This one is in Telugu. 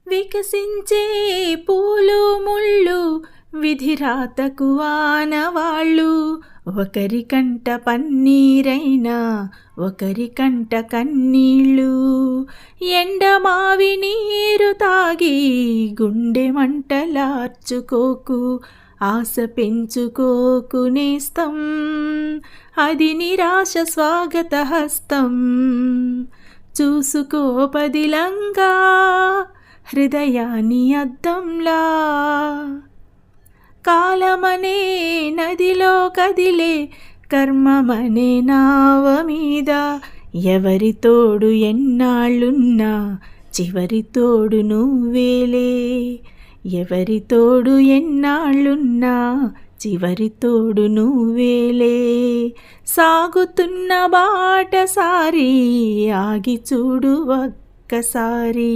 వికసించే పూలు ముళ్ళు విధిరాతకు ఆనవాళ్ళు, ఒకరి కంట పన్నీరైనా ఒకరి కంట కన్నీళ్ళు. ఎండమావి నీరు తాగి గుండె మంటలార్చుకోకు, ఆశ పెంచుకోకు నేస్తం, అది నిరాశ స్వాగత హస్తం. చూసుకో పదిలంగా హృదయాన్ని అద్దంలా, కాలమనే నదిలో కదిలే కర్మమనే నావ మీద. ఎవరి తోడు ఎన్నాళ్ళున్నా చివరి తోడు నువ్వేలే, ఎవరి తోడు ఎన్నాళ్ళున్నా చివరి తోడు నువ్వేలే. సాగుతున్న బాటసారి ఆగి చూడు ఒక్కసారి.